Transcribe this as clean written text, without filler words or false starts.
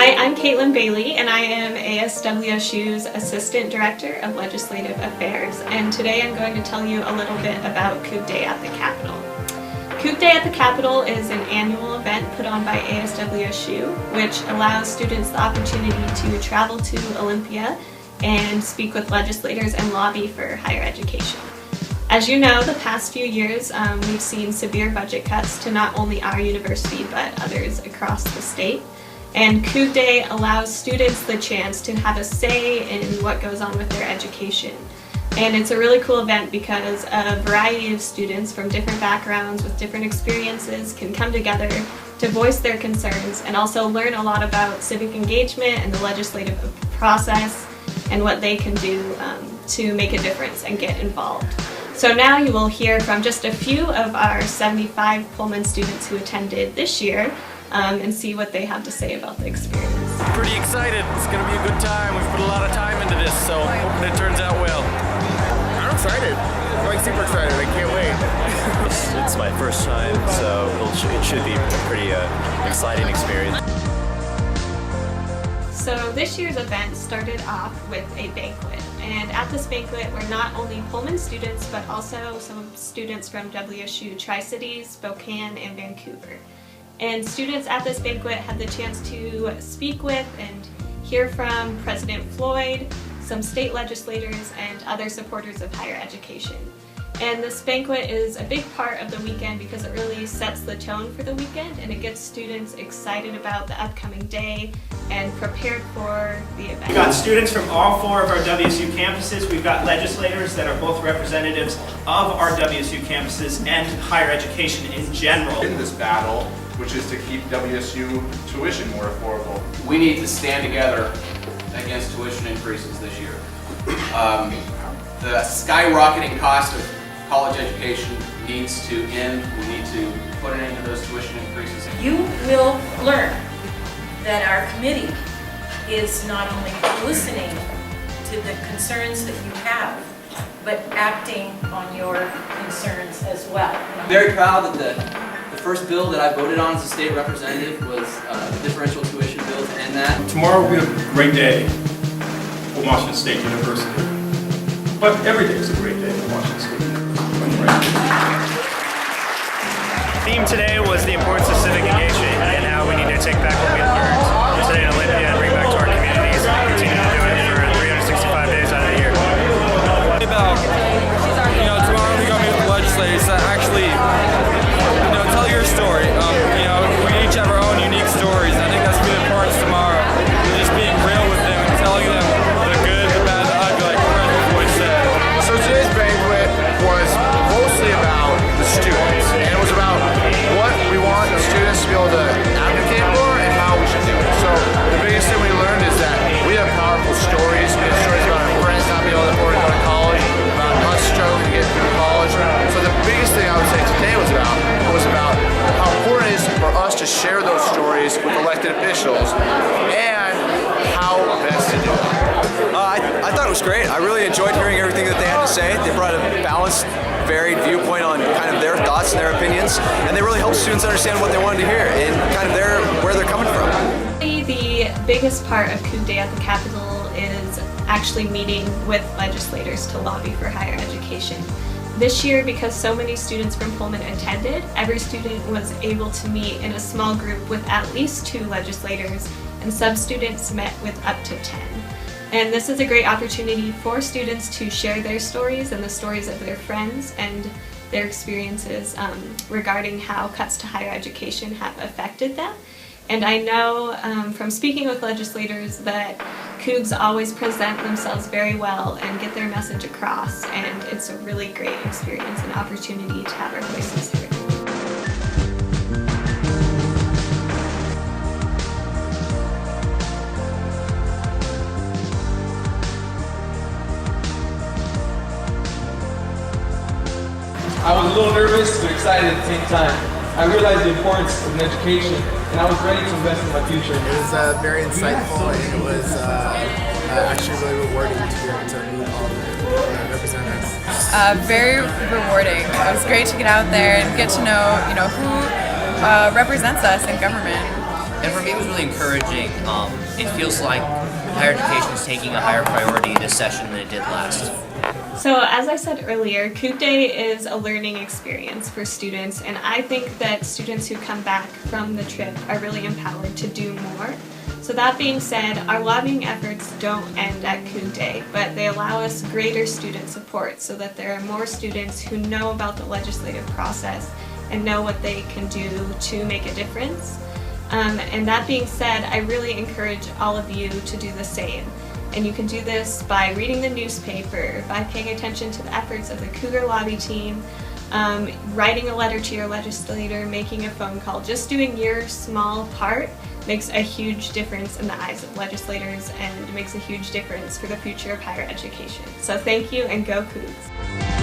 Hi, I'm Caitlin Bailey, and I am ASWSU's Assistant Director of Legislative Affairs, and today I'm going to tell you a little bit about Coug Day at the Capitol. Coug Day at the Capitol is an annual event put on by ASWSU, which allows students the opportunity to travel to Olympia and speak with legislators and lobby for higher education. As you know, the past few years we've seen severe budget cuts to not only our university but others across the state. And Coug Day allows students the chance to have a say in what goes on with their education. And it's a really cool event because a variety of students from different backgrounds with different experiences can come together to voice their concerns and also learn a lot about civic engagement and the legislative process and what they can do to make a difference and get involved. So now you will hear from just a few of our 75 Pullman students who attended this year and see what they have to say about the experience. Pretty excited. It's going to be a good time. We've put a lot of time into this, so hoping it turns out well. I'm excited. I'm like super excited. I can't wait. It's my first time, so it should be a pretty exciting experience. So this year's event started off with a banquet, and at this banquet were not only Pullman students but also some students from WSU Tri-Cities, Spokane, and Vancouver. And students at this banquet had the chance to speak with and hear from President Floyd, some state legislators, and other supporters of higher education. And this banquet is a big part of the weekend because it really sets the tone for the weekend and it gets students excited about the upcoming day and prepared for the event. We've got students from all 4 of our WSU campuses. We've got legislators that are both representatives of our WSU campuses and higher education in general. In this battle, which is to keep WSU tuition more affordable. We need to stand together against tuition increases this year. The skyrocketing cost of college education needs to end. We need to put an end to those tuition increases. You will learn that our committee is not only listening to the concerns that you have, but acting on your concerns as well. I'm very proud that the first bill that I voted on as a state representative was the differential tuition bill to end that. Tomorrow will be a great day for Washington State University. But every day is a great day for Washington State University. The theme today was the importance of civic engagement and how we need to take back what we learned today in Olympia and bring back to our communities and continue to do it for 365 days out of the year. About, tomorrow we're going to meet with the legislators that actually, tell your story. We each have our own unique stories, and I think that's really important tomorrow. Just being real with them and telling them the good, the bad, the ugly, like President Floyd said. So today's banquet was mostly about the students, and it was about what we want the students to be able to advocate for and how we should do it. So the biggest thing we learned is that we have powerful stories. We have stories about our friends not being able to afford to go to college, about us struggling to get through college. So the biggest thing I would say today was about how important it is for us to share those stories with elected officials and how best to do it. I thought it was great. I really enjoyed hearing everything that they had to say. They brought a balanced, varied viewpoint on kind of their thoughts and their opinions, and they really helped students understand what they wanted to hear and kind of where they're coming from. The biggest part of Coug Day at the Capitol is actually meeting with legislators to lobby for higher education. This year, because so many students from Pullman attended, every student was able to meet in a small group with at least 2 legislators, and some students met with up to 10. And this is a great opportunity for students to share their stories and the stories of their friends and their experiences regarding how cuts to higher education have affected them. And I know from speaking with legislators that Cougs always present themselves very well and get their message across, and it's a really great experience and opportunity to have our voices heard. I was a little nervous but excited at the same time. I realized the importance of an education, and I was ready to invest in my future. It was very insightful, and it was actually really rewarding to be able to meet all the representatives. Very rewarding. It was great to get out there and get to know, who represents us in government. It And for me, it was really encouraging. It feels like higher education is taking a higher priority this session than it did last. So as I said earlier, Coug Day is a learning experience for students, and I think that students who come back from the trip are really empowered to do more. So that being said, our lobbying efforts don't end at Coug Day, but they allow us greater student support so that there are more students who know about the legislative process and know what they can do to make a difference. And that being said, I really encourage all of you to do the same. And you can do this by reading the newspaper, by paying attention to the efforts of the Cougar lobby team, writing a letter to your legislator, making a phone call. Just doing your small part makes a huge difference in the eyes of legislators and makes a huge difference for the future of higher education. So thank you, and go Cougs!